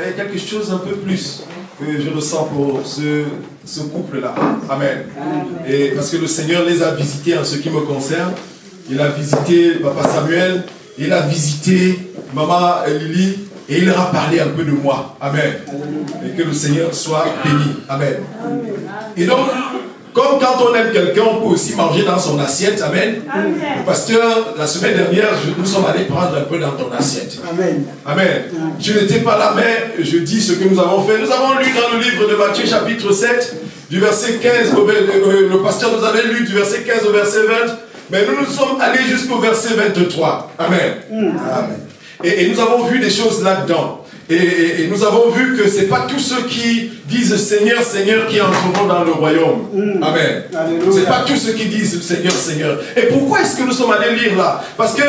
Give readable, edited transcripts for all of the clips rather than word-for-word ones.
il y a quelque chose un peu plus que je ressens pour ce couple-là. Amen. Et parce que le Seigneur les a visités en ce qui me concerne. Il a visité Papa Samuel, il a visité Maman Lily, et il leur a parlé un peu de moi. Amen. Et que le Seigneur soit béni. Amen. Et donc, comme quand on aime quelqu'un, on peut aussi manger dans son assiette. Amen. Le pasteur, la semaine dernière, nous sommes allés prendre un peu dans ton assiette. Amen. Amen. Je n'étais pas là, mais je dis ce que nous avons fait. Nous avons lu dans le livre de Matthieu, chapitre 7, du verset 15, le pasteur nous avait lu du verset 15 au verset 20, mais nous nous sommes allés jusqu'au verset 23. Amen. Amen. Et nous avons vu des choses là-dedans. Et nous avons vu que ce n'est pas tous ceux qui disent Seigneur, Seigneur qui entreront dans le royaume. Amen. Ce n'est pas tous ceux qui disent Seigneur, Seigneur. Et pourquoi est-ce que nous sommes allés lire là? Parce que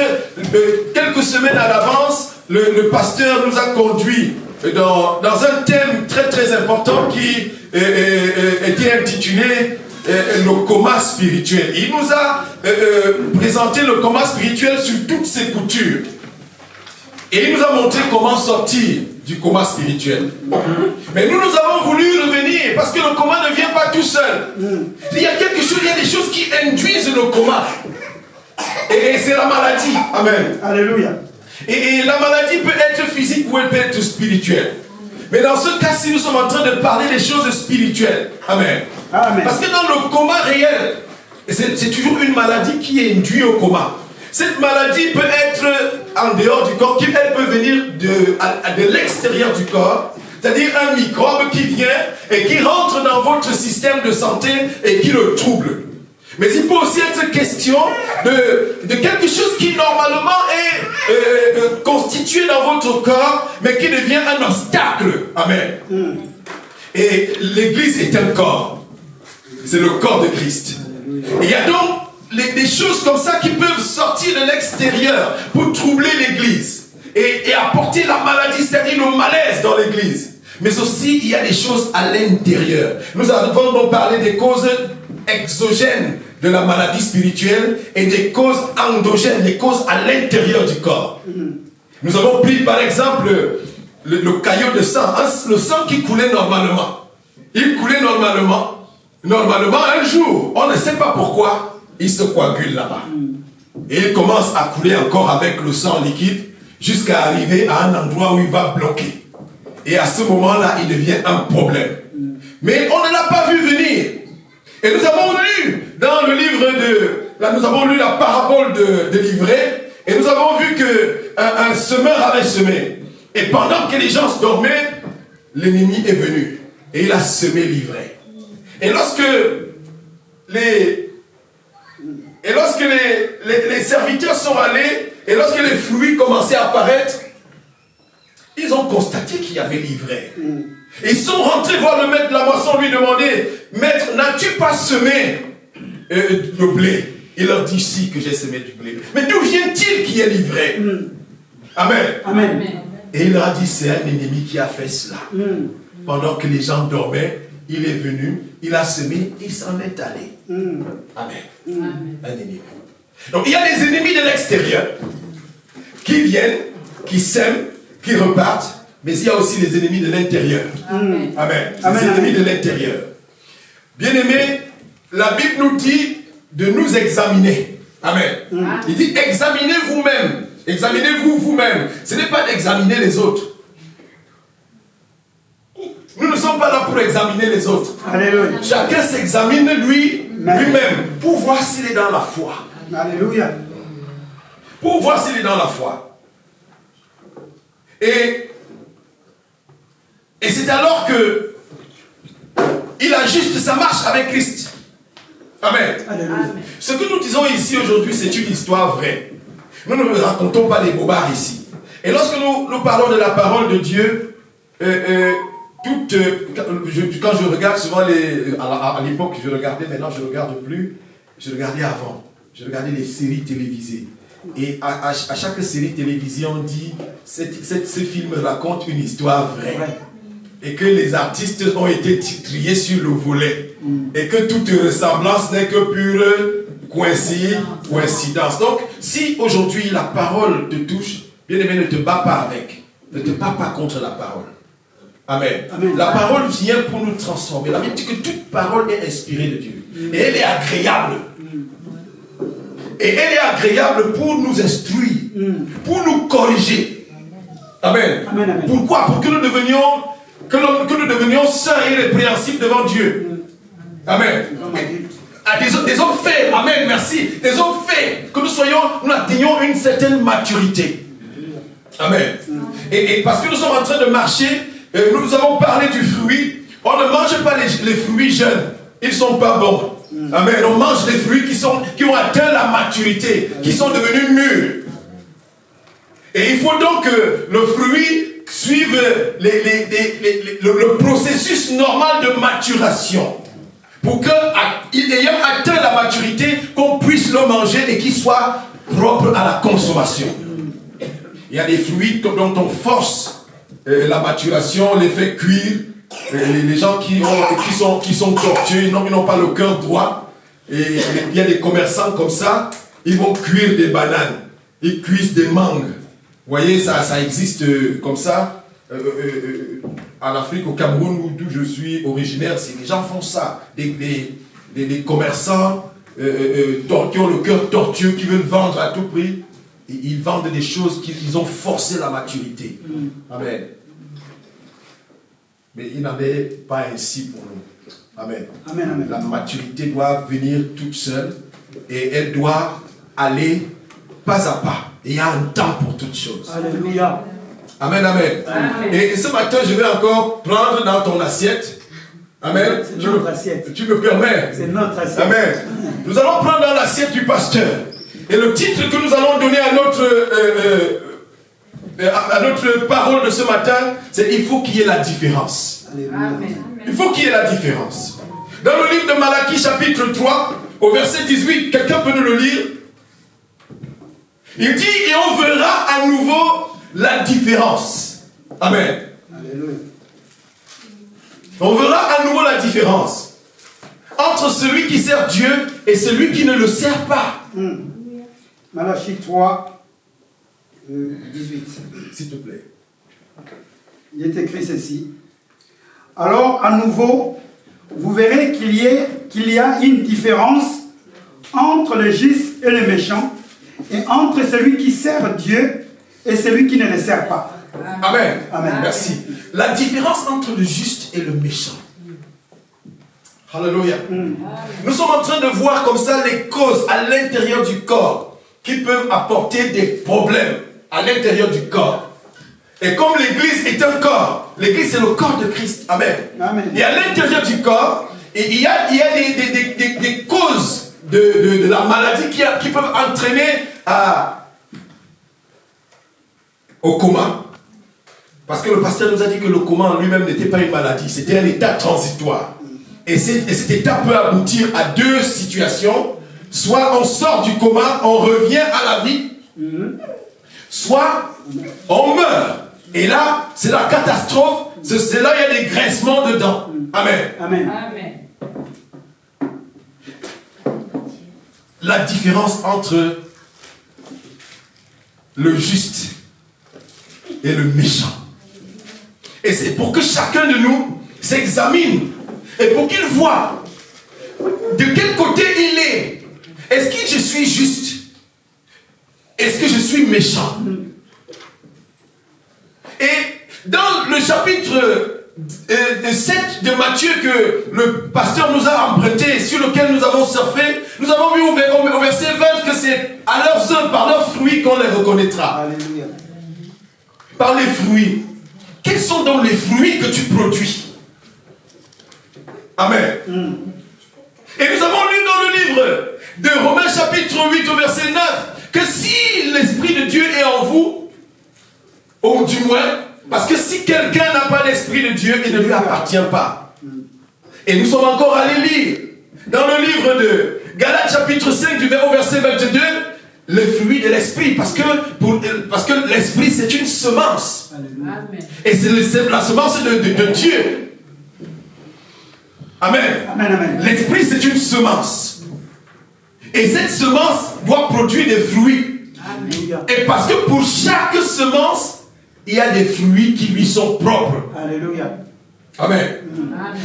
quelques semaines à l'avance, le pasteur nous a conduits dans un thème très très important qui était intitulé le coma spirituel. Il nous a présenté le coma spirituel sur toutes ses coutures. Et il nous a montré comment sortir du coma spirituel. Mais nous avons voulu revenir parce que le coma ne vient pas tout seul. Il y a quelque chose, il y a des choses qui induisent le coma. Et c'est la maladie. Amen. Alléluia. Et la maladie peut être physique ou elle peut être spirituelle. Mais dans ce cas-ci, nous sommes en train de parler des choses spirituelles. Amen. Amen. Parce que dans le coma réel, c'est toujours une maladie qui est induite au coma. Cette maladie peut être en dehors du corps, elle peut venir de l'extérieur du corps, c'est-à-dire un microbe qui vient et qui rentre dans votre système de santé et qui le trouble. Mais il peut aussi être question de quelque chose qui normalement est constitué dans votre corps, mais qui devient un obstacle. Amen. Et l'Église est un corps. C'est le corps de Christ. Et il y a donc des choses comme ça qui peuvent sortir de l'extérieur pour troubler l'Église et apporter la maladie, c'est-à-dire le malaise dans l'Église. Mais aussi, il y a des choses à l'intérieur. Nous avons donc parlé des causes exogènes de la maladie spirituelle et des causes endogènes, des causes à l'intérieur du corps. Nous avons pris par exemple le caillot de sang, le sang qui coulait normalement. Il coulait normalement un jour, on ne sait pas pourquoi, il se coagule là-bas. Et il commence à couler encore avec le sang liquide jusqu'à arriver à un endroit où il va bloquer. Et à ce moment-là, il devient un problème. Mais on ne l'a pas vu venir. Et nous avons lu dans le livre nous avons lu la parabole de l'ivraie, et nous avons vu qu'un semeur avait semé. Et pendant que les gens se dormaient, l'ennemi est venu. Et il a semé l'ivraie. Et lorsque les serviteurs sont allés, et lorsque les fruits commençaient à apparaître, ils ont constaté qu'il y avait l'ivraie. Et ils sont rentrés voir le maître de la moisson, lui demander, maître, n'as-tu pas semé le blé? Il leur dit, si, que j'ai semé du blé. Mais d'où vient-il qu'il y ait l'ivraie? Amen. Amen. Et il leur a dit, c'est un ennemi qui a fait cela. Pendant que les gens dormaient, il est venu, il a semé, il s'en est allé. Amen. Un ennemi. Donc il y a des ennemis de l'extérieur qui viennent, qui sèment, qui repartent, mais il y a aussi les ennemis de l'intérieur. Amen. Les ennemis de l'intérieur. Bien-aimés, la Bible nous dit de nous examiner. Amen. Il dit examinez vous-même. Examinez-vous vous-même. Ce n'est pas d'examiner les autres. Nous ne sommes pas là pour examiner les autres. Alléluia. Chacun s'examine lui-même pour voir s'il est dans la foi. Alléluia. Pour voir s'il est dans la foi. Et c'est alors que il ajuste sa marche avec Christ. Amen. Alléluia. Ce que nous disons ici aujourd'hui, c'est une histoire vraie. Nous ne racontons pas des bobards ici. Et lorsque nous parlons de la parole de Dieu, quand je regarde souvent à l'époque je regardais, maintenant je ne regarde plus, je regardais avant, je regardais les séries télévisées. Et à chaque série télévisée, on dit ce film raconte une histoire vraie. Et que les artistes ont été triés sur le volet. Et que toute ressemblance n'est que pure coïncidence. Donc, si aujourd'hui la parole te touche, bien aimé, ne te bats pas avec. Ne te bats pas contre la parole. Amen. Amen. La parole vient pour nous transformer. La Bible dit que toute parole est inspirée de Dieu. Et elle est agréable. Et elle est agréable pour nous instruire, pour nous corriger. Amen. Amen, amen. Pourquoi? Pour que nous devenions saints et répréhensibles devant Dieu. Amen. Des hommes faits. Amen. Merci. Des hommes faits. Que nous atteignions une certaine maturité. Amen. Et parce que nous sommes en train de marcher, nous avons parlé du fruit. On ne mange pas les fruits jeunes. Ils ne sont pas bons. Amen. On mange des fruits qui ont atteint la maturité, qui sont devenus mûrs. Et il faut donc que le fruit suive le processus normal de maturation. Pour qu'il ayant atteint la maturité, qu'on puisse le manger et qu'il soit propre à la consommation. Il y a des fruits dont on force la maturation, on les fait cuire. Les gens qui sont tortueux, ils n'ont pas le cœur droit. Et il y a des commerçants comme ça, ils vont cuire des bananes, ils cuisent des mangues. Vous voyez, ça existe comme ça. En Afrique, au Cameroun, d'où je suis originaire, les gens font ça. Des commerçants qui ont le cœur tortueux, qui veulent vendre à tout prix. Et ils vendent des choses qu'ils ont forcé la maturité. Amen. Mais il n'en est pas ainsi pour nous. Amen. Amen, amen. La maturité doit venir toute seule et elle doit aller pas à pas. Et il y a un temps pour toutes choses. Alléluia. Amen, amen. Amen. Et ce matin, je vais encore prendre dans ton assiette. Amen. C'est notre assiette. Tu me permets? C'est notre assiette. Amen. Nous allons prendre dans l'assiette du pasteur. Et le titre que nous allons donner à notre parole de ce matin, c'est « Il faut qu'il y ait la différence ». Il faut qu'il y ait la différence. Dans le livre de Malachie, chapitre 3, au verset 18, quelqu'un peut nous le lire? Il dit « Et on verra à nouveau la différence ». Amen. Alléluia. On verra à nouveau la différence entre celui qui sert Dieu et celui qui ne le sert pas. Malachie 3, 18. S'il te plaît. Il est écrit ceci. Alors, à nouveau, vous verrez qu'il y a une différence entre le juste et le méchant, et entre celui qui sert Dieu et celui qui ne le sert pas. Amen. Amen. Merci. La différence entre le juste et le méchant. Alléluia. Nous sommes en train de voir comme ça les causes à l'intérieur du corps qui peuvent apporter des problèmes à l'intérieur du corps. Et comme l'église est un corps, l'église c'est le corps de Christ. Amen. Amen. Et à l'intérieur du corps, il y a des causes de la maladie qui peuvent entraîner au coma. Parce que le pasteur nous a dit que le coma en lui-même n'était pas une maladie, c'était un état transitoire. Et cet état peut aboutir à deux situations. Soit on sort du coma, on revient à la vie. Soit on meurt. Et là, c'est la catastrophe. C'est là il y a des graissements dedans. Amen. Amen. Amen. La différence entre le juste et le méchant. Et c'est pour que chacun de nous s'examine. Et pour qu'il voit de quel côté il est. Est-ce que je suis juste? Est-ce que je suis méchant? Et dans le chapitre 7 de Matthieu que le pasteur nous a emprunté, sur lequel nous avons surfé, nous avons vu au verset 20 que c'est à leurs œuvres, par leurs fruits qu'on les reconnaîtra. Alléluia. Par les fruits. Quels sont donc les fruits que tu produis? Amen. Et nous avons lu dans le livre de Romains chapitre 8 au verset 9 que si l'Esprit de Dieu est en vous, ou du moins, parce que si quelqu'un n'a pas l'Esprit de Dieu, il ne lui appartient pas. Et nous sommes encore allés lire dans le livre de Galates chapitre 5 au verset 22 le fruit de l'Esprit, parce que l'Esprit c'est une semence. Amen. Et c'est la semence de Dieu. Amen. Amen, amen. L'esprit c'est une semence. Et cette semence doit produire des fruits. Amen. Et parce que pour chaque semence, il y a des fruits qui lui sont propres. Alléluia. Amen.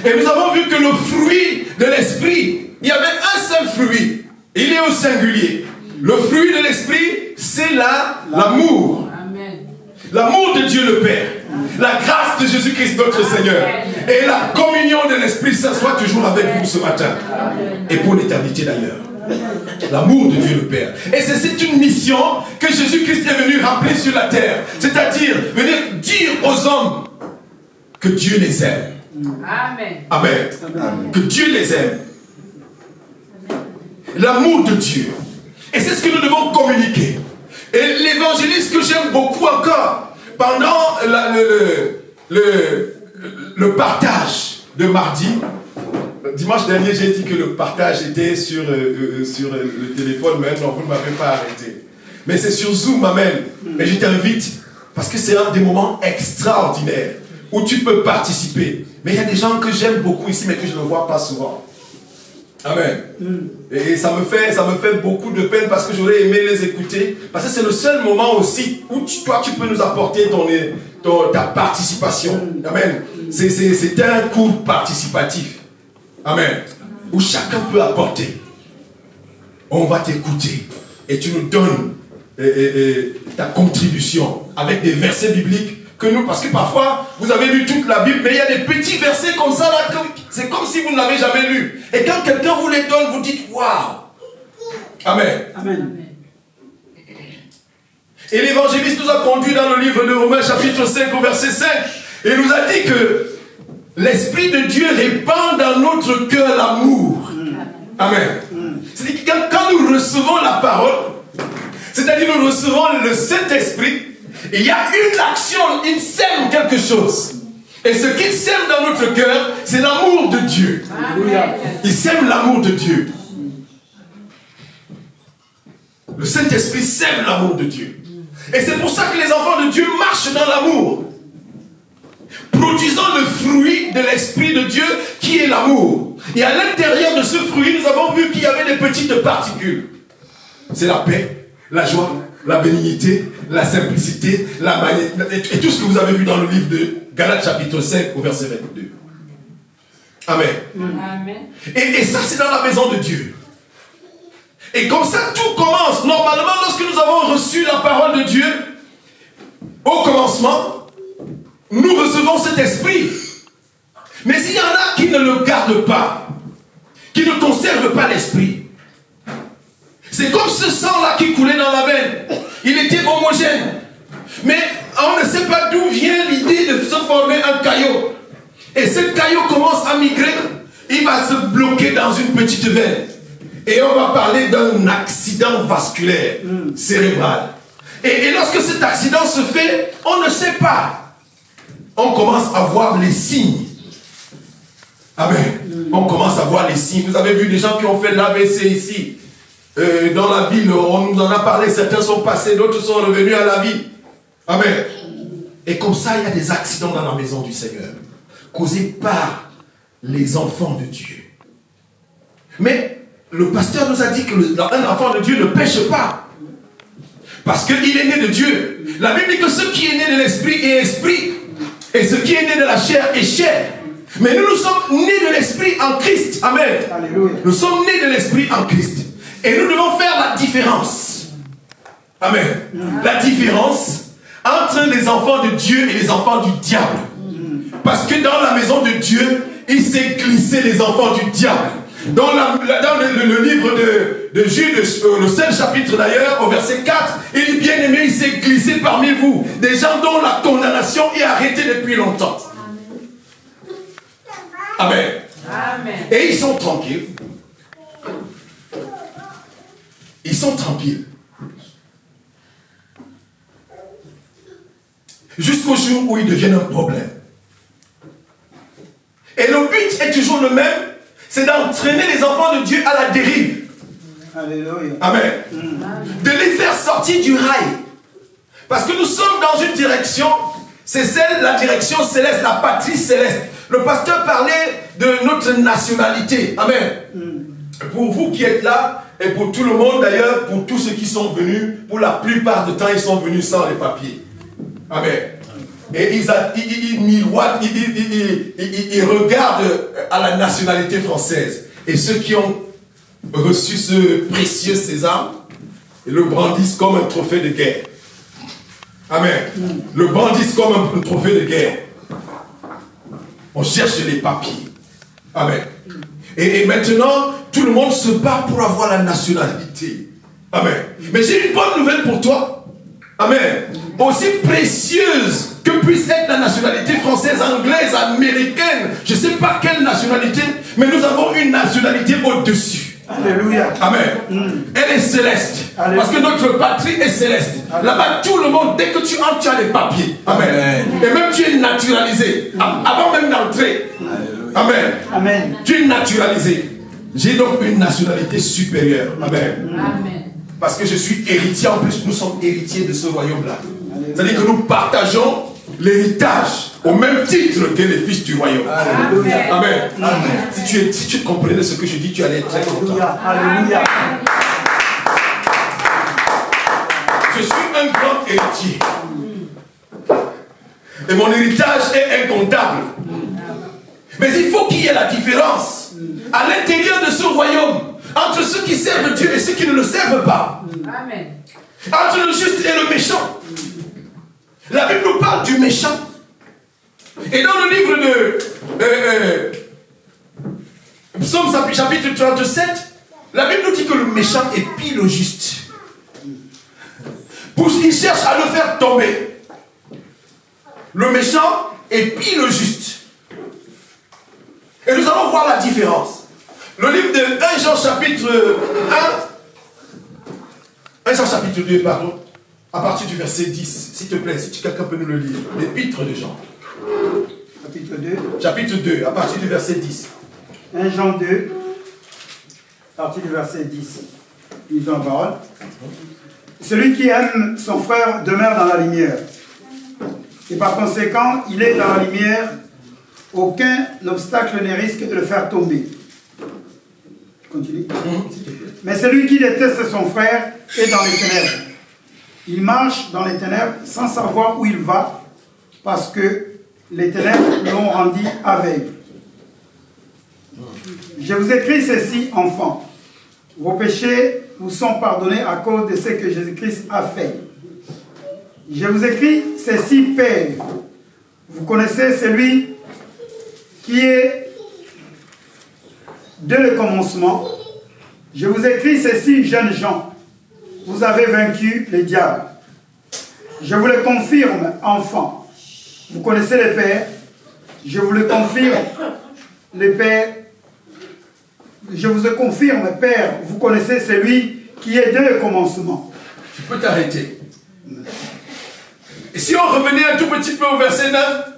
Et nous avons vu que le fruit de l'esprit, il y avait un seul fruit. Il est au singulier. Le fruit de l'esprit, c'est l'amour. L'amour de Dieu le Père. La grâce de Jésus-Christ notre Seigneur. Et la communion de l'Esprit Saint soit toujours avec vous ce matin. Et pour l'éternité d'ailleurs. L'amour de Dieu le Père. Et c'est une mission que Jésus-Christ est venu rappeler sur la terre. C'est-à-dire venir dire aux hommes que Dieu les aime. Amen. Amen. Amen. Que Dieu les aime. L'amour de Dieu. Et c'est ce que nous devons communiquer. Et l'évangéliste que j'aime beaucoup encore, pendant le partage de mardi, dimanche dernier j'ai dit que le partage était sur le téléphone, mais non, vous ne m'avez pas arrêté. Mais c'est sur Zoom, amen. Mais je t'invite, parce que c'est un des moments extraordinaires où tu peux participer. Mais il y a des gens que j'aime beaucoup ici, mais que je ne vois pas souvent. Amen. Et ça me fait beaucoup de peine parce que j'aurais aimé les écouter. Parce que c'est le seul moment aussi où toi tu peux nous apporter ta participation. Amen. C'est un cours participatif. Amen. Où chacun peut apporter. On va t'écouter. Et tu nous donnes ta contribution avec des versets bibliques. Parce que parfois, vous avez lu toute la Bible, mais il y a des petits versets comme ça, là, c'est comme si vous ne l'avez jamais lu. Et quand quelqu'un vous les donne, vous dites, waouh! Amen. Amen. Et l'évangéliste nous a conduit dans le livre de Romains, chapitre 5, au verset 5. Et il nous a dit que l'Esprit de Dieu répand dans notre cœur l'amour. Amen. C'est-à-dire que quand nous recevons la parole, c'est-à-dire nous recevons le Saint-Esprit, il y a une action, il sème quelque chose. Et ce qu'il sème dans notre cœur, c'est l'amour de Dieu. Amen. Il sème l'amour de Dieu. Le Saint-Esprit sème l'amour de Dieu. Et c'est pour ça que les enfants de Dieu marchent dans l'amour. Produisant le fruit de l'Esprit de Dieu qui est l'amour. Et à l'intérieur de ce fruit, nous avons vu qu'il y avait des petites particules. C'est la paix, la joie, la bénignité, la simplicité, la et tout ce que vous avez vu dans le livre de Galates chapitre 5 au verset 22. Amen. Amen. Et ça c'est dans la maison de Dieu. Et comme ça tout commence. Normalement lorsque nous avons reçu la parole de Dieu, au commencement, nous recevons cet esprit. Mais il y en a qui ne le gardent pas, qui ne conservent pas l'esprit. C'est comme ce sang-là qui coulait dans la veine. Il était homogène. Mais on ne sait pas d'où vient l'idée de se former un caillot. Et ce caillot commence à migrer. Il va se bloquer dans une petite veine. Et on va parler d'un accident vasculaire cérébral. Et lorsque cet accident se fait, on ne sait pas. On commence à voir les signes. Amen. On commence à voir les signes. Vous avez vu des gens qui ont fait l'AVC ici. Dans la ville, on nous en a parlé, certains sont passés, d'autres sont revenus à la vie. Amen. Et comme ça, il y a des accidents dans la maison du Seigneur, causés par les enfants de Dieu. Mais le pasteur nous a dit qu'un enfant de Dieu ne pêche pas. Parce qu'il est né de Dieu. La Bible dit que ce qui est né de l'esprit est esprit. Et ce qui est né de la chair est chair. Mais nous sommes nés de l'esprit en Christ. Amen. Alléluia. Nous sommes nés de l'esprit en Christ. Et nous devons faire la différence. Amen. La différence entre les enfants de Dieu et les enfants du diable. Parce que dans la maison de Dieu, il s'est glissé les enfants du diable. Dans le livre de Jude, le 7 chapitre d'ailleurs, au verset 4, il dit bien aimé, il s'est glissé parmi vous. Des gens dont la condamnation est arrêtée depuis longtemps. Amen. Amen. Et ils sont tranquilles. Ils sont tranquilles. Jusqu'au jour où ils deviennent un problème. Et le but est toujours le même, c'est d'entraîner les enfants de Dieu à la dérive. Alléluia. Amen. De les faire sortir du rail. Parce que nous sommes dans une direction, c'est la direction céleste, la patrie céleste. Le pasteur parlait de notre nationalité. Amen. Pour vous qui êtes là, et pour tout le monde d'ailleurs, pour tous ceux qui sont venus, pour la plupart du temps, ils sont venus sans les papiers. Amen. Et ils miroitent, ils regardent à la nationalité française. Et ceux qui ont reçu ce précieux sésame, ils le brandissent comme un trophée de guerre. Amen. Le brandissent comme un trophée de guerre. On cherche les papiers. Amen. Et maintenant, tout le monde se bat pour avoir la nationalité. Amen. Mais j'ai une bonne nouvelle pour toi. Amen. Aussi précieuse que puisse être la nationalité française, anglaise, américaine, je ne sais pas quelle nationalité, mais nous avons une nationalité au-dessus. Alléluia. Amen. Elle est céleste. Alléluia. Parce que notre patrie est céleste. Là-bas, tout le monde, dès que tu entres, tu as les papiers. Amen. Et même tu es naturalisé. Avant même d'entrer. Amen. Amen. Tu es naturalisé. J'ai donc une nationalité supérieure. Amen. Amen. Parce que je suis héritier, en plus nous sommes héritiers de ce royaume-là. C'est-à-dire que nous partageons l'héritage au même titre que les fils du royaume. Alléluia. Amen. Amen. Si tu comprenais ce que je dis, tu allais être très content. Alléluia. Je suis un grand héritier. Et mon héritage est incontable. Mais il faut qu'il y ait la différence à l'intérieur de ce royaume entre ceux qui servent Dieu et ceux qui ne le servent pas. Amen. Entre le juste et le méchant. La Bible nous parle du méchant. Et dans le livre de Psaume chapitre 37, la Bible nous dit que le méchant épie le juste. Il cherche à le faire tomber. Le méchant épie le juste. Et nous allons voir la différence. Le livre de 1 Jean chapitre 1 Jean chapitre 2, pardon, à partir du verset 10, s'il te plaît, si quelqu'un peut nous le lire. L'épître de Jean. Chapitre 2. Chapitre 2, à partir du verset 10. 1 Jean 2, à partir du verset 10. Lisons la parole. Celui qui aime son frère demeure dans la lumière. Et par conséquent, il est dans la lumière. Aucun obstacle ne risque de le faire tomber. Continue. Mais celui qui déteste son frère est dans les ténèbres. Il marche dans les ténèbres sans savoir où il va, parce que les ténèbres l'ont rendu aveugle. Je vous écris ceci, enfants. Vos péchés vous sont pardonnés à cause de ce que Jésus-Christ a fait. Je vous écris ceci, Père. Vous connaissez celui qui est dès le commencement. Je vous écris ceci, jeunes gens. Vous avez vaincu le diable. Je vous le confirme, enfants. Vous connaissez le Père. Je vous le confirme, le Père. Je vous le confirme, Père. Vous connaissez celui qui est dès le commencement. Tu peux t'arrêter. Et si on revenait un tout petit peu au verset 9,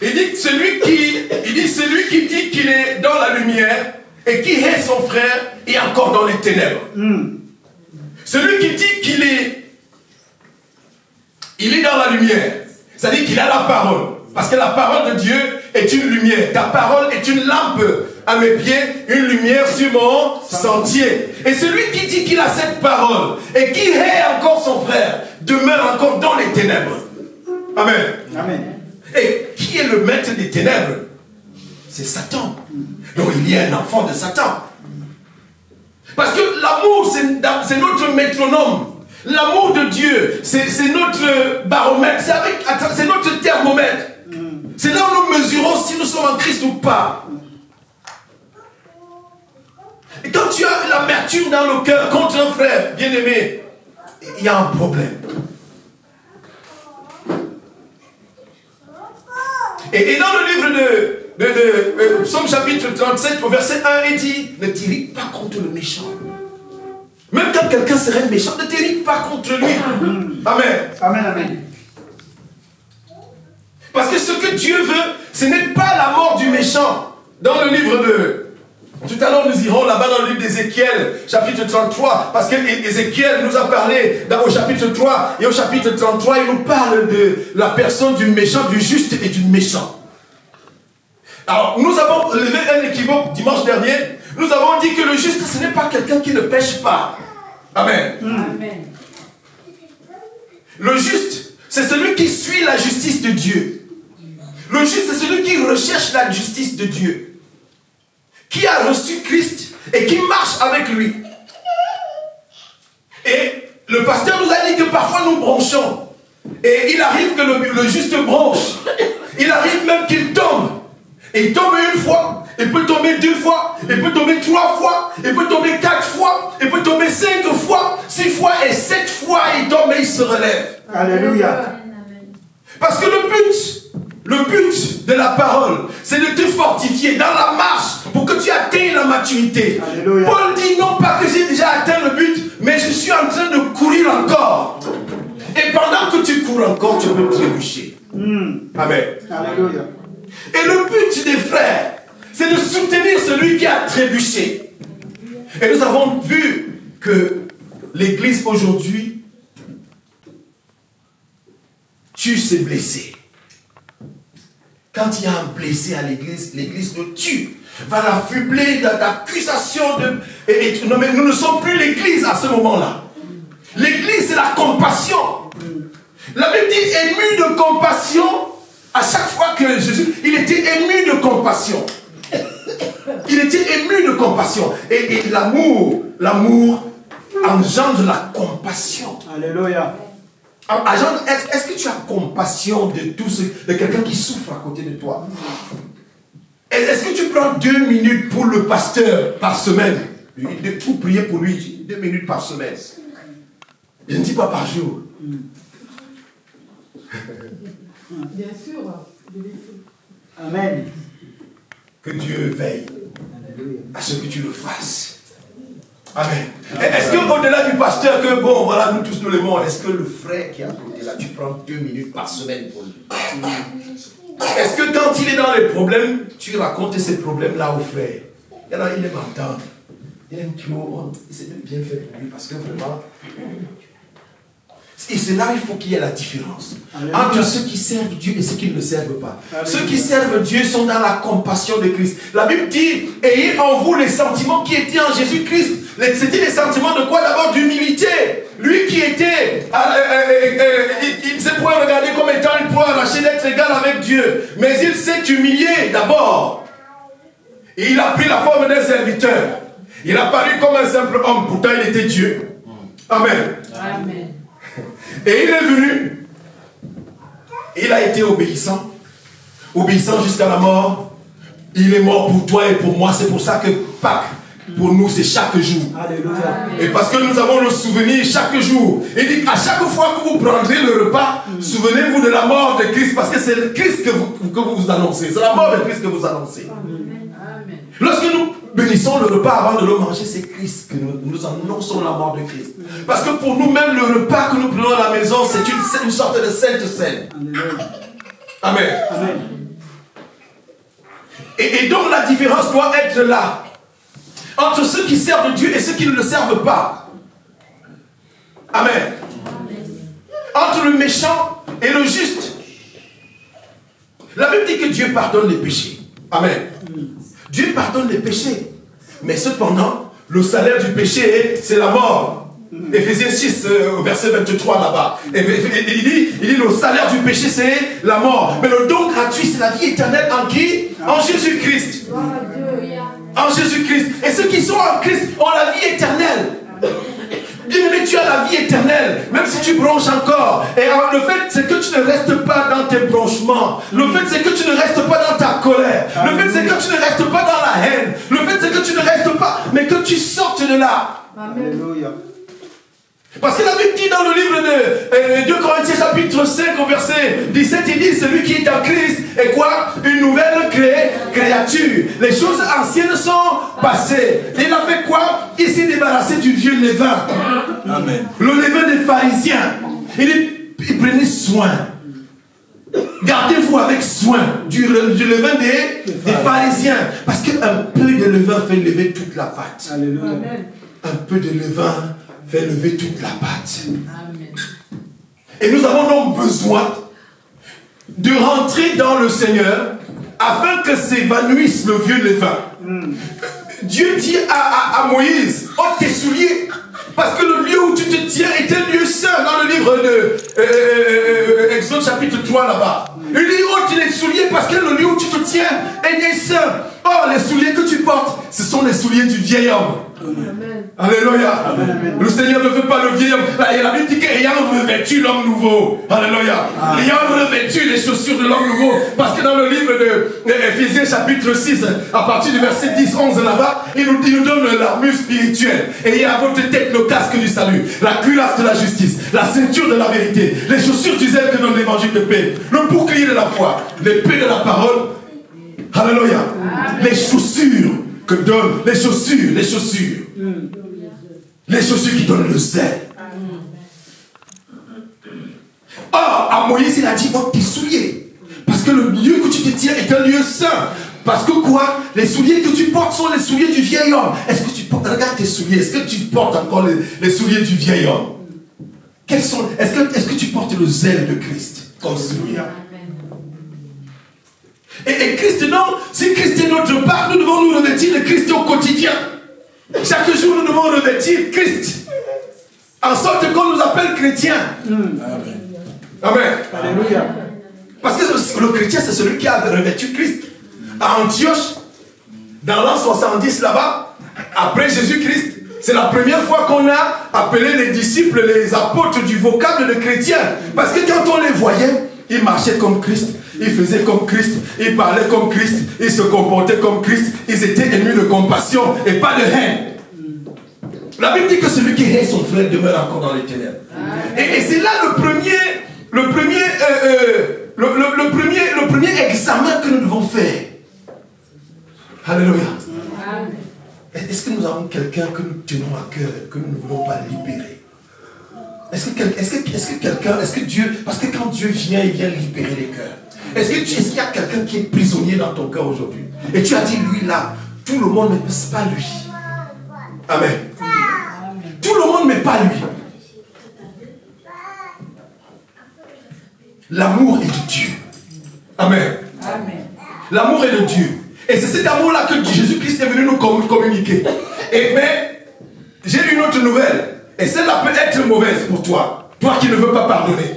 il dit celui qui dit qu'il est dans la lumière et qui hait son frère est encore dans les ténèbres. Celui qui dit qu'il est dans la lumière, c'est-à-dire qu'il a la parole. Parce que la parole de Dieu est une lumière. Ta parole est une lampe à mes pieds, une lumière sur mon sentier. Et celui qui dit qu'il a cette parole et qui hait encore son frère demeure encore dans les ténèbres. Amen. Amen. Et qui est le maître des ténèbres? C'est Satan. Donc il y a un enfant de Satan. Parce que l'amour, c'est notre métronome. L'amour de Dieu, c'est notre baromètre, c'est notre thermomètre. C'est là où nous mesurons si nous sommes en Christ ou pas. Et quand tu as l'amertume dans le cœur contre un frère bien-aimé, il y a un problème. Et dans le livre de Psaume chapitre 37, au verset 1, il dit, ne t'irrite pas contre le méchant. Même quand quelqu'un serait méchant, ne t'irrite pas contre lui. Amen. Amen, amen. Parce que ce que Dieu veut, ce n'est pas la mort du méchant. Dans le livre de... Tout à l'heure, nous irons là-bas dans le livre d'Ézéchiel, chapitre 33, parce que Ézéchiel nous a parlé au chapitre 3, et au chapitre 33, il nous parle de la personne du méchant, du juste et du méchant. Alors, nous avons levé un équivoque dimanche dernier. Nous avons dit que le juste, ce n'est pas quelqu'un qui ne pêche pas. Amen. Amen. Le juste, c'est celui qui suit la justice de Dieu. Le juste, c'est celui qui recherche la justice de Dieu. Qui a reçu Christ et qui marche avec lui. Et le pasteur nous a dit que parfois nous bronchons. Et il arrive que le juste bronche. Il arrive même qu'il tombe. Et il tombe une fois. Il peut tomber 2 fois. Il peut tomber 3 fois. Il peut tomber 4 fois. Il peut tomber 5 fois, 6 fois et 7 fois. Il tombe et il se relève. Alléluia. Parce que le but de la parole, c'est de te fortifier dans la marche pour que tu atteignes la maturité. Alléluia. Paul dit non pas que j'ai déjà atteint le but, mais je suis en train de courir encore. Et pendant que tu cours encore, tu peux trébucher. Amen. Alléluia. Et le but des frères, c'est de soutenir celui qui a trébuché. Et nous avons vu que l'église aujourd'hui tue ses blessés. Quand il y a un blessé à l'église, l'église le tue. Va l'affubler d'accusations de... non, mais nous ne sommes plus l'église à ce moment-là. L'église, c'est la compassion. La Bible dit ému de compassion. À chaque fois que Jésus, il était ému de compassion. Il était ému de compassion. Et l'amour engendre la compassion. Alléluia. Est-ce que tu as compassion de quelqu'un qui souffre à côté de toi? Est-ce que tu prends 2 minutes pour le pasteur par semaine? Pour prier pour lui, 2 minutes par semaine. Je ne dis pas par jour. Bien sûr. Amen. Que Dieu veille à ce que tu le fasses. Amen. Est-ce qu'au-delà du pasteur, que bon, voilà, nous tous nous l'aimons, est-ce que le frère qui est à côté là, tu prends 2 minutes par semaine pour lui? Est-ce que quand il est dans les problèmes, tu racontes ces problèmes-là au frère? Il aime entendre. Il aime trop. C'est bien fait pour lui parce que vraiment. Et c'est là il faut qu'il y ait la différence. Alléluia. Entre ceux qui servent Dieu et ceux qui ne le servent pas. Alléluia. Ceux qui servent Dieu sont dans la compassion de Christ. La Bible dit, ayez en vous les sentiments qui étaient en Jésus-Christ. C'était des sentiments de quoi? D'abord d'humilité. Lui qui était, il ne s'est point regardé comme étant, il pourrait arracher d'être égal avec Dieu. Mais il s'est humilié d'abord. Et il a pris la forme d'un serviteur. Il a paru comme un simple homme, pourtant il était Dieu. Amen. Amen. Et il est venu, il a été obéissant jusqu'à la mort. Il est mort pour toi et pour moi. C'est pour ça que Pâques, pour nous, c'est chaque jour. Alléluia. Et parce que nous avons le souvenir chaque jour. Il dit qu'à chaque fois que vous prendrez le repas, souvenez-vous de la mort de Christ, parce que c'est le Christ que vous annoncez. C'est la mort de Christ que vous annoncez. Amen. Lorsque nous bénissons le repas avant de le manger, c'est Christ que nous annonçons la mort de Christ. Parce que pour nous-mêmes, le repas que nous prenons à la maison, c'est une sorte de sainte scène. Amen. Amen. Et donc la différence doit être là. Entre ceux qui servent Dieu et ceux qui ne le servent pas. Amen. Entre le méchant et le juste. La Bible dit que Dieu pardonne les péchés. Amen. Dieu pardonne les péchés. Mais cependant, le salaire du péché, c'est la mort. Éphésiens 6, verset 23 là-bas. Il dit le salaire du péché, c'est la mort. Mais le don gratuit, c'est la vie éternelle en qui? En Jésus-Christ. En Jésus-Christ. Et ceux qui sont en Christ ont la vie éternelle. Bien-aimé, tu as la vie éternelle, même si tu bronches encore. Et le fait, c'est que tu ne restes pas dans tes bronchements. Le fait, c'est que tu ne restes pas dans ta colère. Le fait, c'est que tu ne restes pas dans la haine. Le fait, c'est que tu ne restes pas, mais que tu sortes de là. Alléluia. Parce que la Bible dit dans le livre de 2 Corinthiens chapitre 5 au verset 17, il dit celui qui est en Christ est quoi? Une nouvelle créature. Les choses anciennes sont passées. Il a fait quoi? Il s'est débarrassé du vieux levain. Amen. Le levain des pharisiens. Il prenait soin. Gardez-vous avec soin du levain des pharisiens. Parce qu'un peu de levain fait lever toute la pâte. Alléluia. Un peu de levain fait lever toute la pâte. Amen. Et nous avons donc besoin de rentrer dans le Seigneur afin que s'évanouisse le vieux levain. Dieu dit à Moïse, ôte tes souliers. Parce que le lieu où tu te tiens est un lieu saint. Dans le livre de Exode chapitre 3 là-bas. Il dit ôte les souliers parce que le lieu où tu te tiens est saint. Or, les souliers que tu portes, ce sont les souliers du vieil homme. Amen. Alléluia. Amen. Le Seigneur ne veut pas le vieil homme. Et la Bible dit qu'ayant revêtu l'homme nouveau. Alléluia. Ayant revêtu les chaussures de l'homme nouveau. Parce que dans le livre de Éphésiens chapitre 6, à partir du verset 10-11 là-bas, il nous donne l'armure spirituelle. Ayez à votre tête le casque du salut, la cuirasse de la justice, la ceinture de la vérité, les chaussures du zèle que donne l'évangile de paix, le bouclier de la foi, l'épée de la parole. Alléluia. Les chaussures que donnent, les chaussures. Les chaussures qui donnent le zèle. Or, à Moïse, il a dit, ôte tes souliers. Parce que le lieu que tu te tiens est un lieu saint. Parce que quoi? Les souliers que tu portes sont les souliers du vieil homme. Est-ce que tu portes, regarde tes souliers, est-ce que tu portes encore les souliers du vieil homme? Est-ce que tu portes le zèle de Christ comme soulier? Et Christ, non, si Christ est notre part, nous devons nous revêtir de Christ au quotidien. Chaque jour, nous devons revêtir Christ. En sorte qu'on nous appelle chrétiens. Amen. Alléluia. Parce que le chrétien, c'est celui qui a revêtu Christ. À Antioche, dans l'an 70 là-bas, après Jésus-Christ, c'est la première fois qu'on a appelé les disciples, les apôtres du vocable de chrétien. Parce que quand on les voyait, ils marchaient comme Christ. Ils faisaient comme Christ, ils parlaient comme Christ, ils se comportaient comme Christ, ils étaient émus de compassion et pas de haine. La Bible dit que celui qui hait son frère demeure encore dans les ténèbres. Et c'est là le premier examen que nous devons faire. Alléluia. Est-ce que nous avons quelqu'un que nous tenons à cœur, que nous ne voulons pas libérer? Est-ce que Dieu, parce que quand Dieu vient, il vient libérer les cœurs. Est-ce qu'il y a quelqu'un qui est prisonnier dans ton cœur aujourd'hui? Et tu as dit, lui là, tout le monde, mais c'est pas lui. Amen. Tout le monde, mais pas lui. L'amour est de Dieu. Amen. L'amour est de Dieu. Et c'est cet amour-là que Jésus-Christ est venu nous communiquer. Mais j'ai une autre nouvelle. Et celle-là peut être mauvaise pour toi. Toi qui ne veux pas pardonner.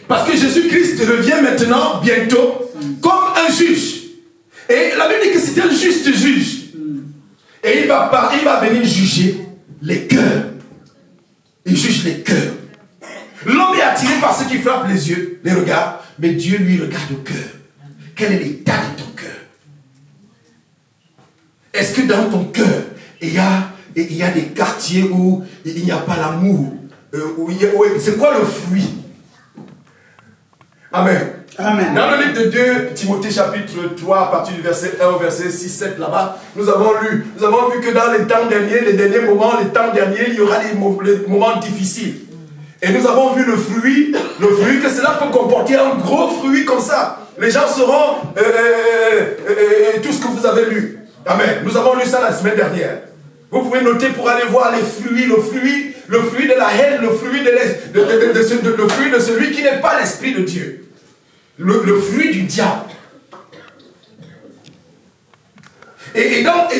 Parce que Jésus-Christ revient maintenant, bientôt, comme un juge. Et la Bible dit que c'est un juste juge. Et il va venir juger les cœurs. Il juge les cœurs. L'homme est attiré par ce qui frappe les yeux, les regards, mais Dieu lui regarde au cœur. Quel est l'état de ton cœur? Est-ce que dans ton cœur, il y a des quartiers où il n'y a pas l'amour? C'est quoi le fruit? Amen. Amen. Dans le livre de 2 Timothée chapitre 3, à partir du verset 1 au verset 6-7 là-bas, nous avons vu que dans les temps derniers, les derniers moments, il y aura des moments difficiles. Et nous avons vu le fruit que cela peut comporter, un gros fruit comme ça. Les gens sauront tout ce que vous avez lu. Amen. Nous avons lu ça la semaine dernière. Vous pouvez noter pour aller voir les fruits, le fruit de la haine, le fruit de celui qui n'est pas l'esprit de Dieu. Le fruit du diable. Et donc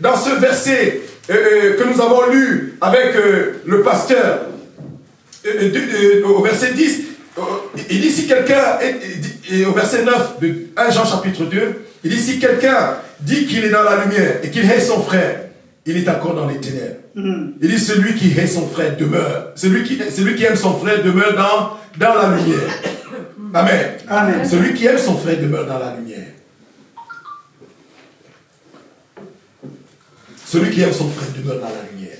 dans ce verset que nous avons lu avec le pasteur, au verset 10, il dit si quelqu'un, au verset 9 de 1 Jean chapitre 2, il dit si quelqu'un dit qu'il est dans la lumière et qu'il hait son frère, il est encore dans les ténèbres. Il dit celui qui hait son frère demeure. Celui qui aime son frère demeure dans la lumière. Amen. Amen. Celui qui aime son frère demeure dans la lumière. Celui qui aime son frère demeure dans la lumière.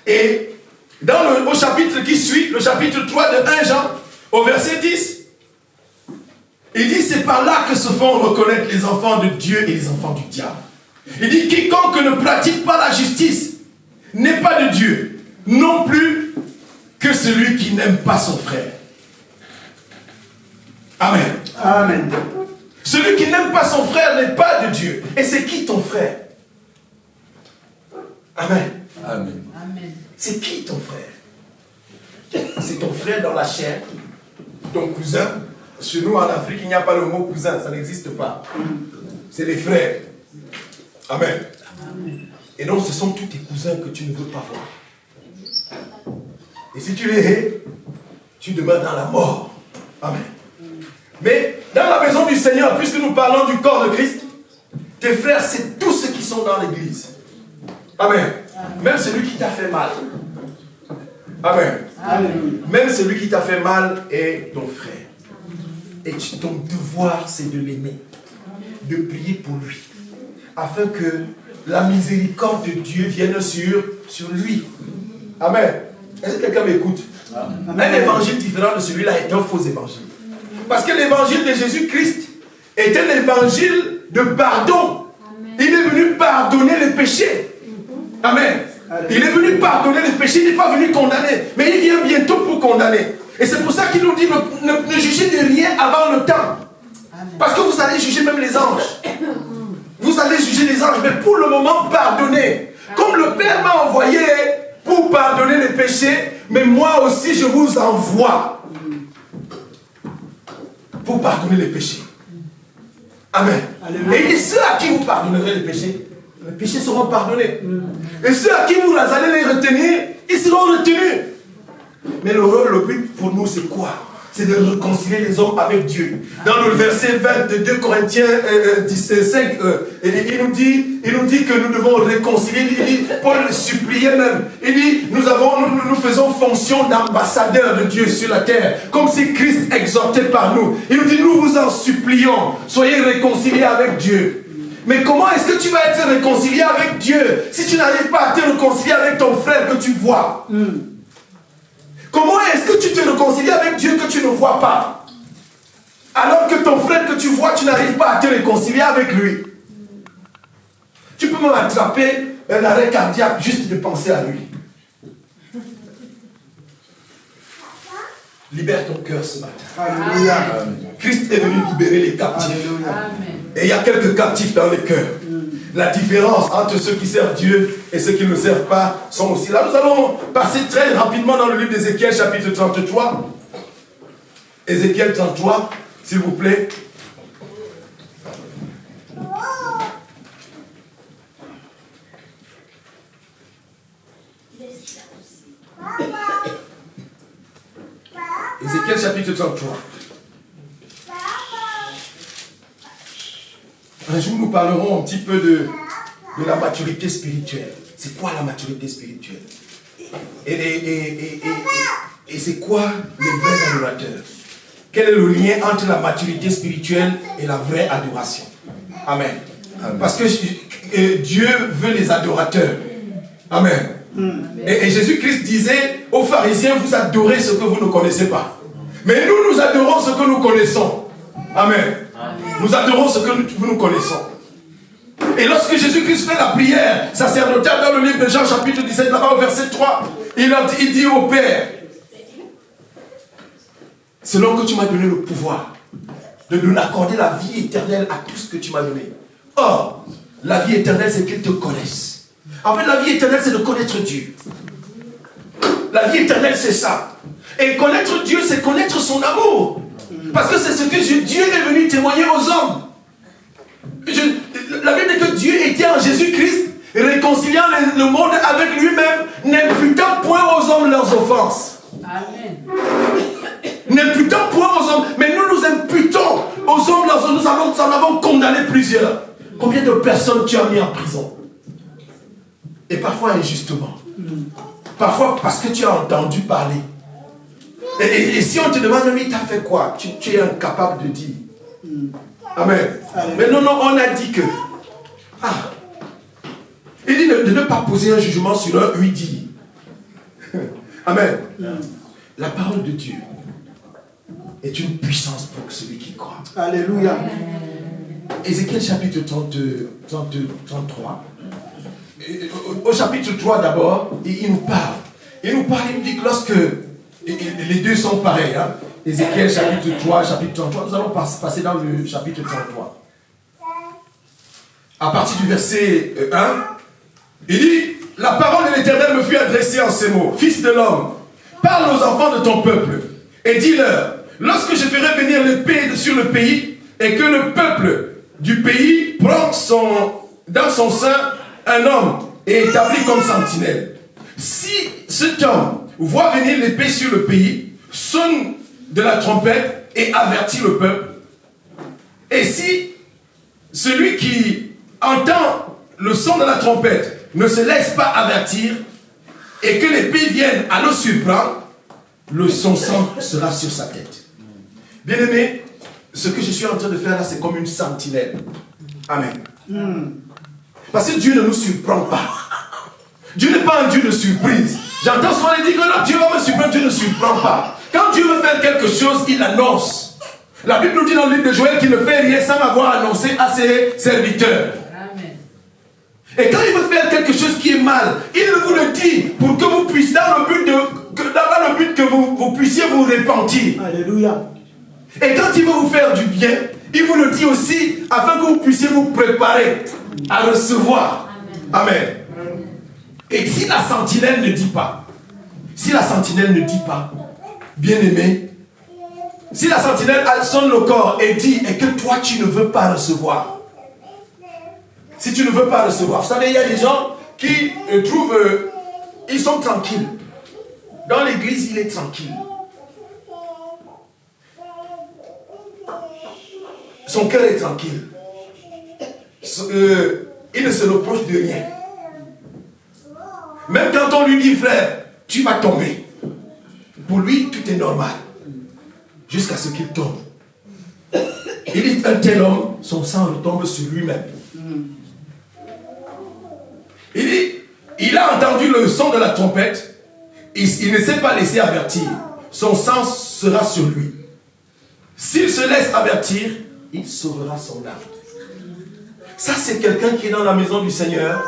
Et au chapitre qui suit, le chapitre 3 de 1 Jean, au verset 10, il dit c'est par là que se font reconnaître les enfants de Dieu et les enfants du diable. Il dit quiconque ne pratique pas la justice n'est pas de Dieu, non plus que celui qui n'aime pas son frère. Amen. Amen. Celui qui n'aime pas son frère n'est pas de Dieu. Et c'est qui ton frère? Amen. Amen. C'est qui ton frère? C'est ton frère dans la chair, ton cousin. Chez nous en Afrique, il n'y a pas le mot cousin, ça n'existe pas. C'est les frères. Amen. Et donc, ce sont tous tes cousins que tu ne veux pas voir. Et si tu les hais, tu demeures dans la mort. Amen. Mais dans la maison du Seigneur, puisque nous parlons du corps de Christ, tes frères, c'est tous ceux qui sont dans l'église. Amen. Même celui qui t'a fait mal. Amen. Même celui qui t'a fait mal est ton frère. Et ton devoir, c'est de l'aimer, de prier pour lui, afin que la miséricorde de Dieu vienne sur lui. Amen. Est-ce que quelqu'un m'écoute? Un évangile différent de celui-là est un faux évangile. Parce que l'évangile de Jésus-Christ est un évangile de pardon. Il est venu pardonner les péchés. Amen. Il est venu pardonner les péchés, il n'est pas venu condamner. Mais il vient bientôt pour condamner. Et c'est pour ça qu'il nous dit ne jugez de rien avant le temps. Parce que vous allez juger même les anges. Vous allez juger les anges, mais pour le moment, pardonnez. Comme le Père m'a envoyé pour pardonner les péchés, mais moi aussi je vous envoie pour pardonner les péchés. Amen. Et il dit, ceux à qui vous pardonnerez les péchés seront pardonnés. Et ceux à qui vous allez les retenir, ils seront retenus. Mais le but pour nous, c'est quoi? C'est de réconcilier les hommes avec Dieu. Dans le verset 20 de 2 Corinthiens 5, il nous dit que nous devons réconcilier. Il dit, Paul le suppliait même. Il dit, nous faisons fonction d'ambassadeurs de Dieu sur la terre, comme si Christ exhortait par nous. Il nous dit, nous vous en supplions, soyez réconciliés avec Dieu. Mais comment est-ce que tu vas être réconcilié avec Dieu si tu n'arrives pas à te réconcilier avec ton frère que tu vois? Comment est-ce que tu te réconcilies avec Dieu que tu ne vois pas? Alors que ton frère que tu vois, tu n'arrives pas à te réconcilier avec lui. Tu peux même attraper un arrêt cardiaque juste de penser à lui. Libère ton cœur ce matin. Alléluia. Christ est venu libérer les captifs. Alléluia. Et il y a quelques captifs dans les cœurs. La différence entre ceux qui servent Dieu et ceux qui ne le servent pas sont aussi là. Nous allons passer très rapidement dans le livre d'Ézéchiel, chapitre 33. Ézéchiel 33, s'il vous plaît. Ézéchiel chapitre 33. Un jour, nous parlerons un petit peu de la maturité spirituelle. C'est quoi la maturité spirituelle? Et c'est quoi les vrais adorateurs? Quel est le lien entre la maturité spirituelle et la vraie adoration? Amen. Parce que Dieu veut les adorateurs. Amen. Et Jésus-Christ disait aux pharisiens, vous adorez ce que vous ne connaissez pas. Mais nous adorons ce que nous connaissons. Amen. Nous adorons ce que nous connaissons. Et lorsque Jésus-Christ fait la prière sacerdotale dans le livre de Jean chapitre 17, là-bas au verset 3, il dit au Père, selon que tu m'as donné le pouvoir de nous accorder la vie éternelle à tout ce que tu m'as donné. Or, la vie éternelle, c'est qu'ils te connaissent. En fait, la vie éternelle, c'est de connaître Dieu. La vie éternelle, c'est ça. Et connaître Dieu, c'est connaître son amour. Parce que c'est ce que Dieu est venu témoigner aux hommes. La Bible dit que Dieu était en Jésus-Christ, réconciliant le monde avec lui-même, n'imputant point aux hommes leurs offenses. Amen. N'imputant point aux hommes, mais nous imputons aux hommes leurs offenses. Nous en avons condamné plusieurs. Combien de personnes tu as mis en prison? Et parfois injustement. Parfois parce que tu as entendu parler. Et si on te demande, mais il t'a fait quoi? Tu es incapable de dire. Amen. Mais non, on a dit que. Il dit de ne pas poser un jugement sur un lui dit. Amen. La parole de Dieu est une puissance pour celui qui croit. Alléluia. Ézéchiel chapitre 33. Au chapitre 3 d'abord, il nous parle. Il nous dit que lorsque les deux sont pareils, hein? Ézéchiel chapitre 3, chapitre 33, nous allons passer dans le chapitre 33. À partir du verset 1, il dit, la parole de l'Éternel me fut adressée en ces mots, fils de l'homme, parle aux enfants de ton peuple, et dis-leur, lorsque je ferai venir l'épée sur le pays, et que le peuple du pays prend dans son sein un homme est établi comme sentinelle. Si cet homme voit venir l'épée sur le pays, sonne de la trompette et avertit le peuple, et si celui qui entend le son de la trompette ne se laisse pas avertir et que l'épée vienne à le surprendre, son sang sera sur sa tête. Bien-aimé, ce que je suis en train de faire là, c'est comme une sentinelle. Amen. Parce que Dieu ne nous surprend pas. Dieu n'est pas un Dieu de surprise. J'entends souvent dire que non, Dieu va me surprendre, Dieu ne surprend pas. Quand Dieu veut faire quelque chose, il annonce. La Bible nous dit dans le livre de Joël qu'il ne fait rien sans avoir annoncé à ses serviteurs. Amen. Et quand il veut faire quelque chose qui est mal, il vous le dit pour que vous puissiez, dans le but que vous puissiez vous repentir. Alléluia. Et quand il veut vous faire du bien, il vous le dit aussi afin que vous puissiez vous préparer à recevoir. Amen. Et si la sentinelle ne dit pas, bien aimé, si la sentinelle sonne le corps et dit, et que toi tu ne veux pas recevoir, si tu ne veux pas recevoir, vous savez, il y a des gens qui trouvent, ils sont tranquilles. Dans l'église, il est tranquille. Son cœur est tranquille. Il ne se reproche de rien. Même quand on lui dit, frère, tu vas tomber. Pour lui, tout est normal. Jusqu'à ce qu'il tombe. Il est un tel homme, son sang retombe sur lui-même. Il a entendu le son de la trompette. Il ne s'est pas laissé avertir. Son sang sera sur lui. S'il se laisse avertir, il sauvera son âme. Ça, c'est quelqu'un qui est dans la maison du Seigneur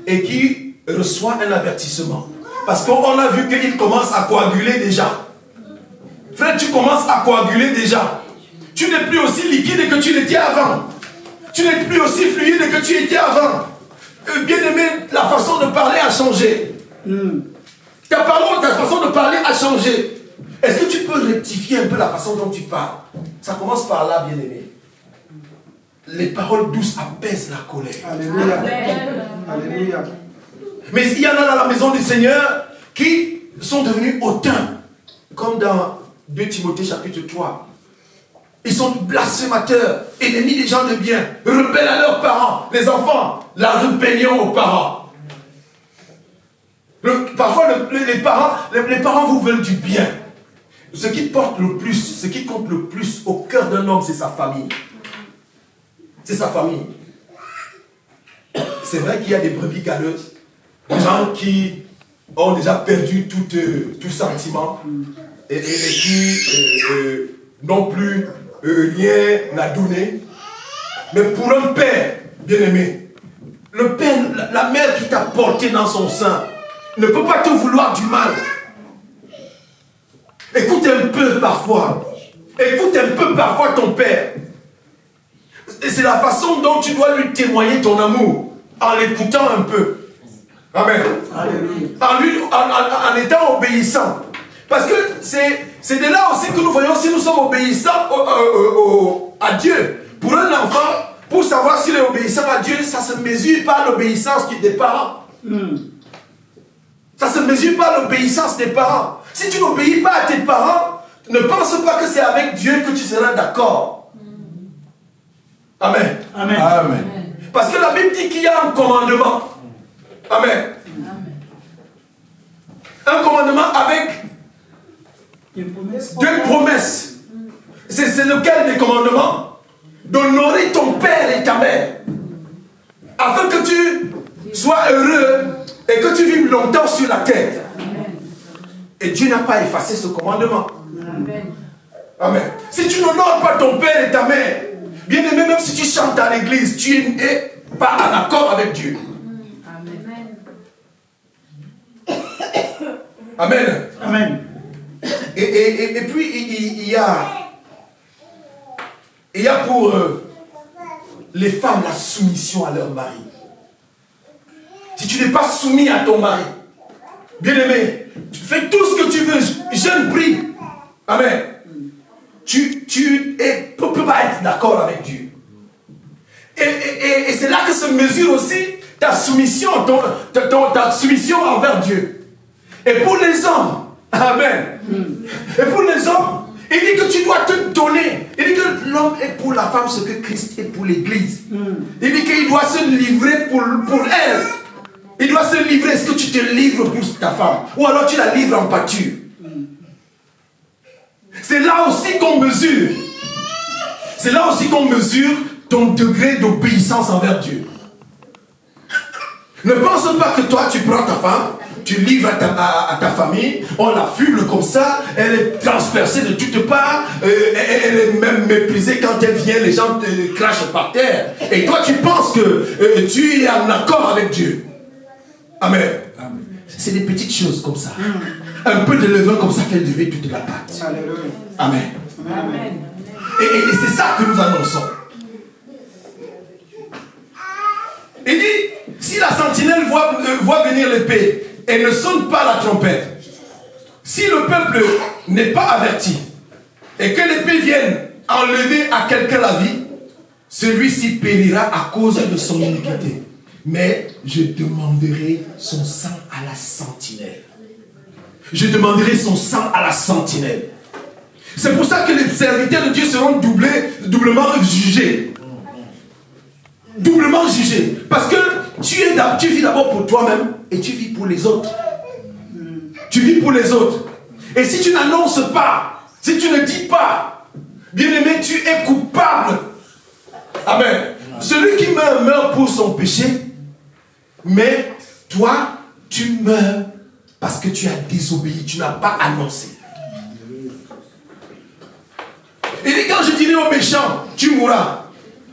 et qui reçoit un avertissement. Parce qu'on a vu qu'il commence à coaguler déjà. Frère, tu commences à coaguler déjà. Tu n'es plus aussi liquide que tu l'étais avant. Tu n'es plus aussi fluide que tu étais avant. Bien-aimé, la façon de parler a changé. Ta façon de parler a changé. Est-ce que tu peux rectifier un peu la façon dont tu parles? Ça commence par là, bien-aimé. Les paroles douces apaisent la colère. Alléluia. Alléluia. Mais il y en a dans la maison du Seigneur qui sont devenus hautains. Comme dans 2 Timothée chapitre 3. Ils sont blasphémateurs, ennemis des gens de bien, rebelles à leurs parents. Les enfants, la rébellion aux parents. Parfois, les parents vous veulent du bien. Ce qui porte le plus, ce qui compte le plus au cœur d'un homme, c'est sa famille. C'est sa famille. C'est vrai qu'il y a des brebis galeuses, des gens qui ont déjà perdu tout sentiment et qui n'ont plus rien à donner. Mais pour un père bien-aimé, le père, la mère qui t'a porté dans son sein, ne peut pas te vouloir du mal. Écoute un peu parfois. Écoute un peu parfois ton père. Et c'est la façon dont tu dois lui témoigner ton amour. En l'écoutant un peu. Amen. En étant obéissant. Parce que c'est de là aussi que nous voyons si nous sommes obéissants à Dieu. Pour un enfant, pour savoir s'il est obéissant à Dieu, ça se mesure par l'obéissance des parents. Ça se mesure par l'obéissance des parents. Si tu n'obéis pas à tes parents, ne pense pas que c'est avec Dieu que tu seras d'accord. Amen. Amen. Amen. Parce que la Bible dit qu'il y a un commandement. Amen. Un commandement avec deux promesses. C'est lequel des commandements? D'honorer ton père et ta mère. Afin que tu sois heureux et que tu vives longtemps sur la terre. Et Dieu n'a pas effacé ce commandement. Amen. Amen. Si tu n'honores pas ton père et ta mère, bien aimé, même si tu chantes à l'église, tu n'es pas en accord avec Dieu. Amen. Amen. Et puis il y a pour les femmes la soumission à leur mari. Si tu n'es pas soumis à ton mari, bien aimé, tu fais tout ce que tu veux, jeune prie. Amen. Tu peux pas être d'accord avec Dieu. Et c'est là que se mesure aussi ta soumission envers Dieu. Et pour les hommes, amen. Et pour les hommes, il dit que tu dois te donner. Il dit que l'homme est pour la femme ce que Christ est pour l'église. Il dit qu'il doit se livrer pour elle. Il doit se livrer. Est-ce que tu te livres pour ta femme? Ou alors tu la livres en pâture? C'est là aussi qu'on mesure. C'est là aussi qu'on mesure ton degré d'obéissance envers Dieu. Ne pense pas que toi tu prends ta femme, tu livres à ta famille, on la fume comme ça, elle est transpercée de toutes parts, elle est même méprisée quand elle vient, les gens te crachent par terre. Et toi tu penses que tu es en accord avec Dieu. Amen. Amen. C'est des petites choses comme ça. Un peu de levain comme ça fait lever toute la pâte. Amen. Amen. Et c'est ça que nous annonçons. Il dit, si la sentinelle voit venir l'épée et ne sonne pas la trompette, si le peuple n'est pas averti et que l'épée vienne enlever à quelqu'un la vie, celui-ci périra à cause de son iniquité. Mais je demanderai son sang à la sentinelle. Je demanderai son sang à la sentinelle. C'est pour ça que les serviteurs de Dieu seront doublement jugés. Doublement jugés. Parce que tu vis d'abord pour toi-même et tu vis pour les autres. Tu vis pour les autres. Et si tu n'annonces pas, si tu ne dis pas, bien-aimé, tu es coupable. Amen. Celui qui meurt, meurt pour son péché. Mais toi, tu meurs parce que tu as désobéi, tu n'as pas annoncé. Il dit, quand je dirai au méchant, tu mourras.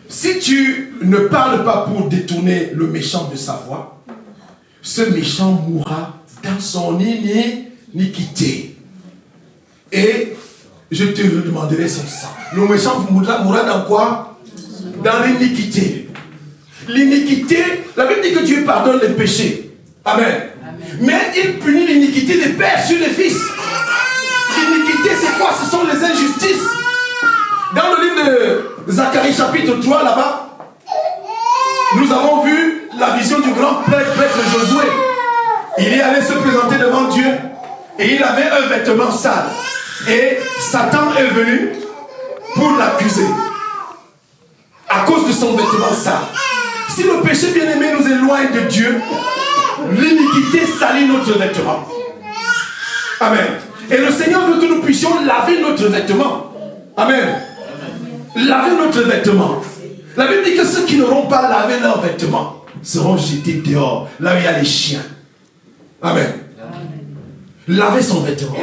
Si tu ne parles pas pour détourner le méchant de sa voie, ce méchant mourra dans son iniquité. Et je te demanderai son sang. Le méchant mourra dans quoi? Dans l'iniquité. L'iniquité, la Bible dit que Dieu pardonne les péchés. Amen. Mais il punit l'iniquité des pères sur les fils. L'iniquité, c'est quoi? Ce sont les injustices. Dans le livre de Zacharie chapitre 3, là-bas, nous avons vu la vision du grand prêtre Josué. Il est allé se présenter devant Dieu et il avait un vêtement sale. Et Satan est venu pour l'accuser à cause de son vêtement sale. Si le péché bien-aimé nous éloigne de Dieu, l'iniquité salit notre vêtement. Amen. Et le Seigneur veut que nous puissions laver notre vêtement. Amen. Laver notre vêtement. La Bible dit que ceux qui n'auront pas lavé leurs vêtements seront jetés dehors, là où il y a les chiens. Amen. Laver son vêtement.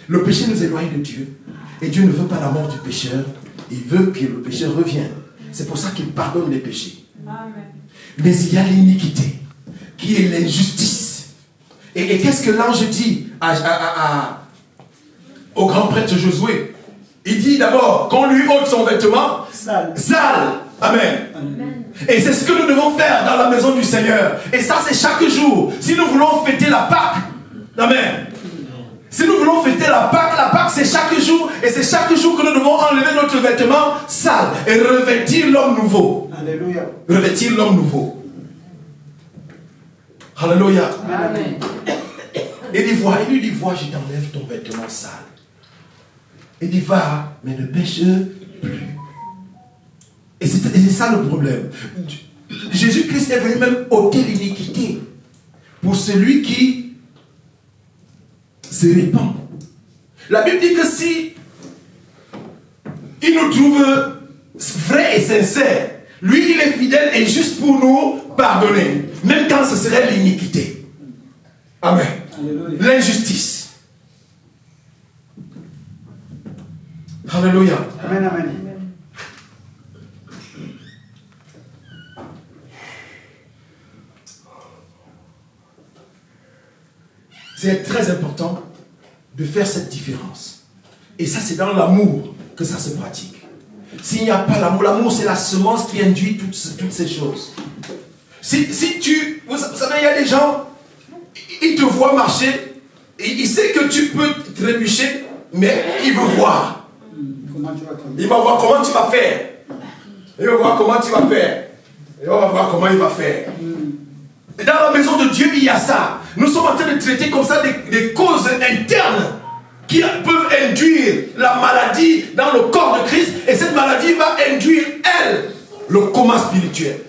Le péché nous éloigne de Dieu. Et Dieu ne veut pas la mort du pécheur. Il veut que le pécheur revienne. C'est pour ça qu'il pardonne les péchés. Amen. Mais il y a l'iniquité, qui est l'injustice. Et qu'est-ce que l'ange dit au grand prêtre Josué? Il dit d'abord qu'on lui ôte son vêtement sale. Amen. Amen. Et c'est ce que nous devons faire dans la maison du Seigneur. Et ça, c'est chaque jour. Si nous voulons fêter la Pâque, amen. Si nous voulons fêter la Pâque c'est chaque jour. Et c'est chaque jour que nous devons enlever notre vêtement sale et revêtir l'homme nouveau. Alléluia. Revêtir l'homme nouveau. Alléluia. Amen. Il lui dit, vois, je t'enlève ton vêtement sale. Il dit, va, mais ne pêche plus. Et c'est ça le problème. Jésus-Christ est venu même ôter l'iniquité pour celui qui se répand. La Bible dit que si il nous trouve vrais et sincères, lui, il est fidèle et juste pour nous pardonner, même quand ce serait l'iniquité. Amen. L'injustice. Alléluia. Amen, amen. C'est très important de faire cette différence. Et ça, c'est dans l'amour que ça se pratique. S'il n'y a pas l'amour, l'amour, c'est la semence qui induit toutes ces choses. Si tu... Vous savez, il y a des gens, ils te voient marcher, et ils savent que tu peux trébucher, mais ils veulent voir. Il va voir comment tu vas faire. Il va voir comment tu vas faire. Et on va voir comment il va faire. Et dans la maison de Dieu, il y a ça. Nous sommes en train de traiter comme ça des causes internes qui peuvent induire la maladie dans le corps de Christ. Et cette maladie va induire, elle, le coma spirituel.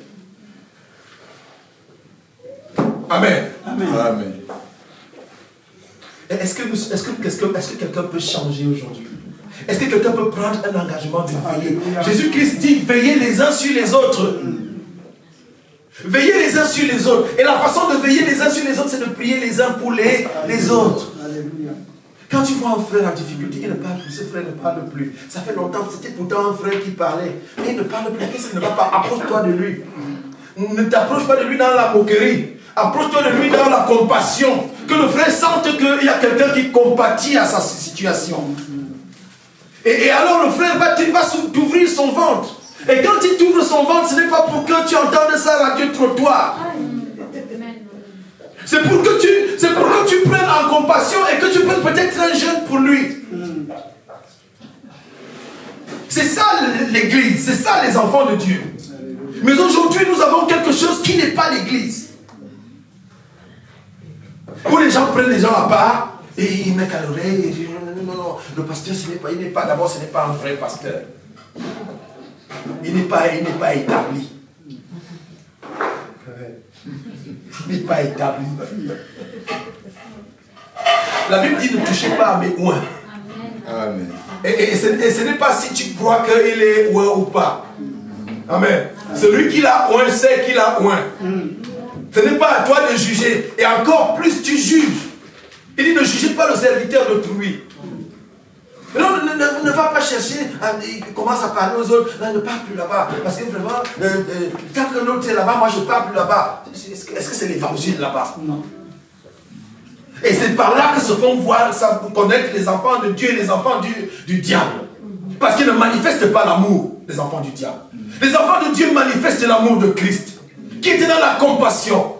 Amen. Amen. Amen. Est-ce que quelqu'un peut changer aujourd'hui? Est-ce que quelqu'un peut prendre un engagement de veiller? Jésus-Christ dit, veillez les uns sur les autres. Veillez les uns sur les autres. Et la façon de veiller les uns sur les autres, c'est de prier les uns pour les autres. Alléluia. Quand tu vois un frère en difficulté, il ne parle plus, ce frère ne parle plus. Ça fait longtemps, c'était pourtant un frère qui parlait. Mais il ne parle plus. Qu'est-ce qu'il ne va pas? Approche-toi de lui. Ne t'approche pas de lui dans la moquerie. Approche-toi de lui dans la compassion. Que le frère sente qu'il y a quelqu'un qui compatit à sa situation. Et alors le frère va t'ouvrir son ventre. Et quand il t'ouvre son ventre, ce n'est pas pour que tu entendes ça radio-trottoir. C'est pour que tu prennes en compassion et que tu prennes peut-être un jeûne pour lui. C'est ça l'église, c'est ça les enfants de Dieu. Mais aujourd'hui, nous avons quelque chose qui n'est pas l'église. Où les gens prennent les gens à part et ils mettent à l'oreille et disent non, le pasteur, d'abord, ce n'est pas un vrai pasteur. Il n'est pas établi. Il n'est pas établi. La Bible dit ne touchez pas à mes oins. Amen. Et ce n'est pas si tu crois qu'il est oint ou pas. Amen. Celui qui l'a oint sait qu'il a oint. Ce n'est pas à toi de juger. Et encore plus tu juges. Il dit ne jugez pas le serviteur d'autrui. Non, ne va pas chercher, il commence à parler aux autres, non, ne parle plus là-bas, parce que vraiment, quand que l'autre est là-bas, moi je ne parle plus là-bas. Est-ce que c'est l'évangile là-bas? Non. Et c'est par là que se font voir, ça, connaître les enfants de Dieu et les enfants du diable. Parce qu'ils ne manifestent pas l'amour des enfants du diable. Les enfants de Dieu manifestent l'amour de Christ, qui était dans la compassion.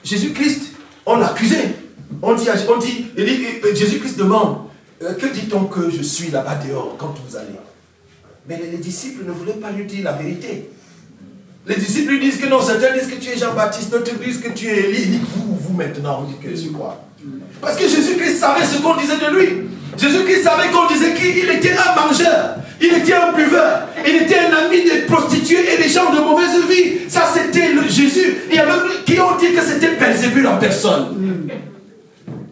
Jésus-Christ, on l'accusait. Jésus-Christ demande, que dit-on que je suis là-bas dehors quand vous allez? Mais les disciples ne voulaient pas lui dire la vérité. Les disciples lui disent que non, certains disent que tu es Jean-Baptiste, d'autres disent que tu es Élie. Il dit vous maintenant, vous dites que je suis quoi? Parce que Jésus-Christ savait ce qu'on disait de lui. Jésus-Christ savait qu'on disait qu'il était un mangeur, il était un buveur, il était un ami des prostituées et des gens de mauvaise vie. Ça, c'était le Jésus. Il y a même qui ont dit que c'était Belzébul en personne.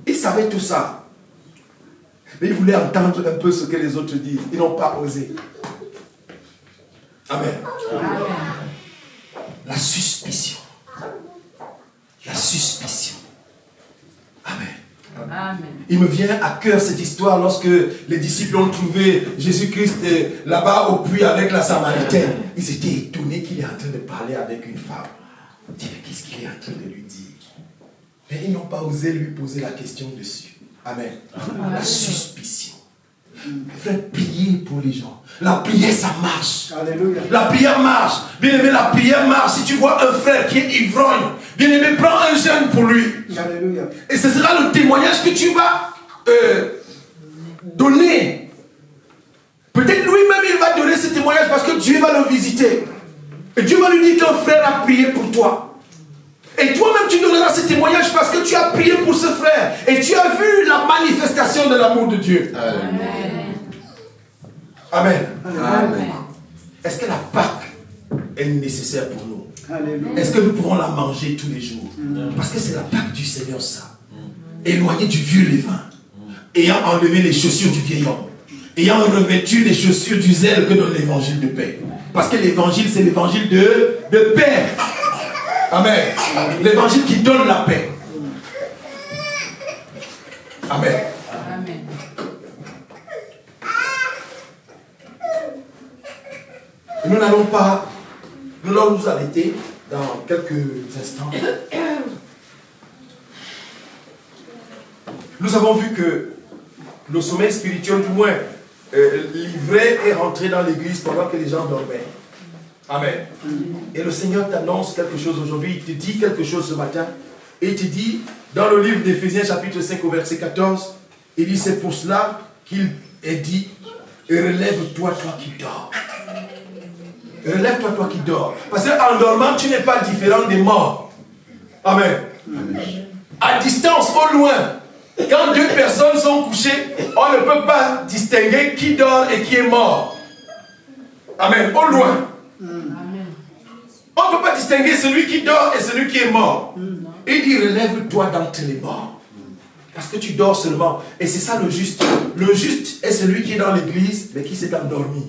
Il savait tout ça. Mais ils voulaient entendre un peu ce que les autres disent. Ils n'ont pas osé. Amen. Amen. La suspicion. La suspicion. Amen. Amen. Il me vient à cœur cette histoire lorsque les disciples ont trouvé Jésus-Christ là-bas au puits avec la Samaritaine. Ils étaient étonnés qu'il est en train de parler avec une femme. Ils disaient, mais qu'est-ce qu'il est en train de lui dire? Mais ils n'ont pas osé lui poser la question dessus. Amen. Amen. La suspicion. Frère, priez pour les gens. La prière, ça marche. Alléluia. La prière marche. Bien aimé, la prière marche. Si tu vois un frère qui est ivrogne, bien aimé, prends un jeûne pour lui. Alléluia. Et ce sera le témoignage que tu vas donner. Peut-être lui-même, il va donner ce témoignage parce que Dieu va le visiter. Et Dieu va lui dire qu'un frère a prié pour toi. Et toi-même, tu donneras ce témoignage parce que tu as prié pour ce frère. Et tu as vu la manifestation de l'amour de Dieu. Amen. Amen. Est-ce que la Pâque est nécessaire pour nous? Alléluia. Est-ce que nous pourrons la manger tous les jours? Parce que c'est la Pâque du Seigneur, ça. Éloigné du vieux levain. Ayant enlevé les chaussures du vieil homme. Ayant revêtu les chaussures du zèle que donne l'évangile de paix. Parce que l'évangile, c'est l'évangile de paix. Amen. L'évangile qui donne la paix. Amen. Amen. Nous n'allons pas, nous allons nous arrêter dans quelques instants. Nous avons vu que le sommeil spirituel, du moins, l'ivraie est rentré dans l'église pendant que les gens dormaient. Amen. Et le Seigneur t'annonce quelque chose aujourd'hui, il te dit quelque chose ce matin. Et il te dit, dans le livre d'Éphésiens chapitre 5 au verset 14, il dit, c'est pour cela qu'il est dit, et relève-toi, toi qui dors. Relève-toi, toi qui dors. Parce qu'en dormant, tu n'es pas différent des morts. Amen. À distance, au loin, quand deux personnes sont couchées, on ne peut pas distinguer qui dort et qui est mort. Amen. Au loin. On ne peut pas distinguer celui qui dort et celui qui est mort. Il dit, relève-toi d'entre les morts. Parce que tu dors seulement. Et c'est ça le juste. Le juste est celui qui est dans l'église, mais qui s'est endormi.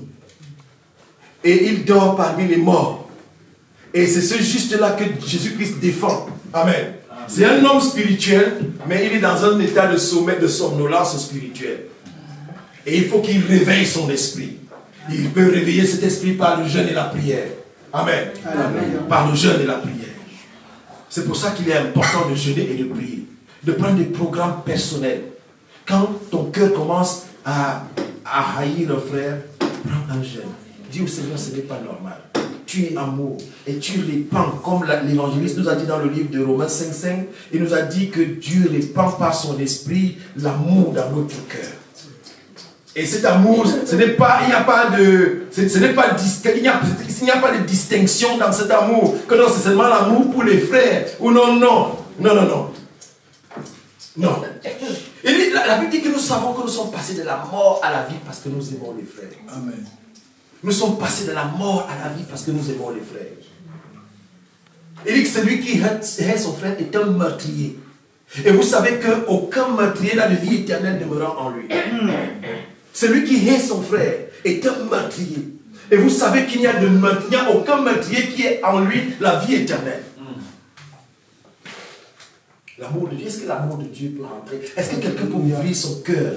Et il dort parmi les morts. Et c'est ce juste-là que Jésus-Christ défend. Amen. C'est un homme spirituel, mais il est dans un état de sommeil, de somnolence spirituelle. Et il faut qu'il réveille son esprit. Il peut réveiller cet esprit par le jeûne et la prière. Amen. Amen. Par le jeûne et la prière. C'est pour ça qu'il est important de jeûner et de prier. De prendre des programmes personnels. Quand ton cœur commence à haïr le frère, prends un jeûne. Dis au Seigneur, ce n'est pas normal. Tu es amour et tu répands, comme l'évangéliste nous a dit dans le livre de Romains 5:5, il nous a dit que Dieu répand par son esprit l'amour dans notre cœur. Et cet amour, il n'y a pas de distinction dans cet amour, que non, c'est seulement l'amour pour les frères, ou non. Et la Bible dit que nous savons que nous sommes passés de la mort à la vie parce que nous aimons les frères. Amen. Nous sommes passés de la mort à la vie parce que nous aimons les frères. Il dit que celui qui hait son frère est un meurtrier. Et vous savez qu'aucun meurtrier n'a de vie éternelle demeurant en lui. Celui qui hait son frère est un meurtrier. Et vous savez qu'il n'y a aucun meurtrier qui ait en lui la vie éternelle. L'amour de Dieu, est-ce que l'amour de Dieu peut rentrer? Est-ce que quelqu'un peut ouvrir son cœur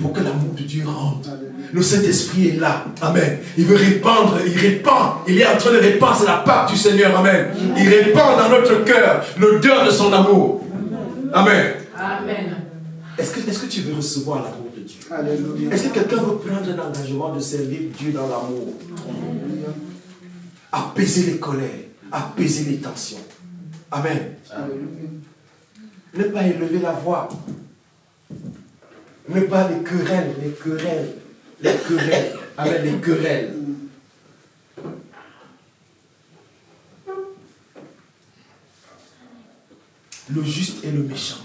pour que l'amour de Dieu rentre? Le Saint-Esprit est là. Amen. Il veut répandre, il répand. Il est en train de répandre, c'est la Pâque du Seigneur. Amen. Il répand dans notre cœur l'odeur de son amour. Amen. Amen. Est-ce que tu veux recevoir l'amour de Dieu? Alléluia. Est-ce que quelqu'un veut prendre un engagement de servir Dieu dans l'amour? Apaiser les colères, apaiser les tensions. Amen. Alléluia. Ne pas élever la voix. Ne pas les querelles. Amen, les querelles. Le juste et le méchant.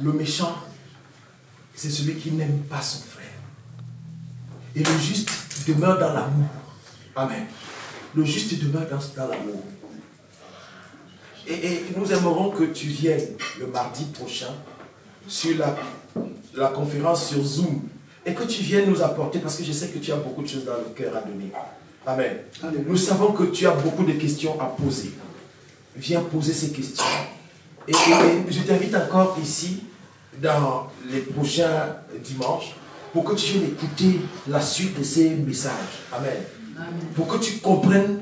Le méchant, c'est celui qui n'aime pas son frère. Et le juste demeure dans l'amour. Amen. Le juste demeure dans l'amour. Et nous aimerons que tu viennes le mardi prochain sur la conférence sur Zoom et que tu viennes nous apporter, parce que je sais que tu as beaucoup de choses dans le cœur à donner. Amen. Alléluia. Nous savons que tu as beaucoup de questions à poser. Viens poser ces questions. Et je t'invite encore ici, dans les prochains dimanches, pour que tu viennes écouter la suite de ces messages. Amen. Amen. Pour que tu comprennes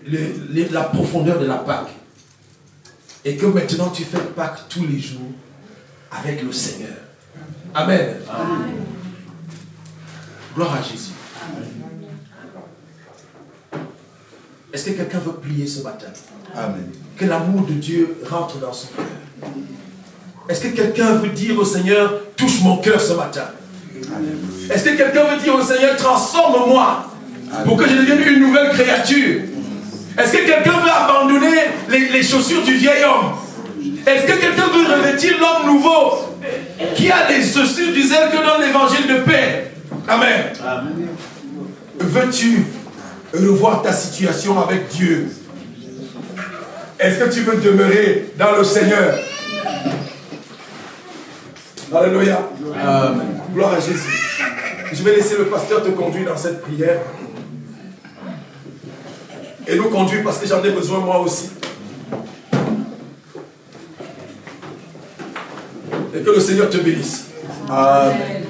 la profondeur de la Pâque. Et que maintenant tu fais Pâque tous les jours avec le Seigneur. Amen. Amen. Gloire à Jésus. Amen. Est-ce que quelqu'un veut prier ce matin? Amen. Que l'amour de Dieu rentre dans son cœur. Est-ce que quelqu'un veut dire au Seigneur, touche mon cœur ce matin? Amen. Est-ce que quelqu'un veut dire au Seigneur, transforme-moi pour que je devienne une nouvelle créature? Est-ce que quelqu'un veut abandonner les chaussures du vieil homme? Est-ce que quelqu'un veut revêtir l'homme nouveau qui a les chaussures du zèle que donne l'évangile de paix? Amen. Amen. Veux-tu revoir ta situation avec Dieu? Est-ce que tu veux demeurer dans le Seigneur? Alléluia. Amen. Gloire à Jésus. Je vais laisser le pasteur te conduire dans cette prière. Et nous conduire parce que j'en ai besoin moi aussi. Et que le Seigneur te bénisse. Amen.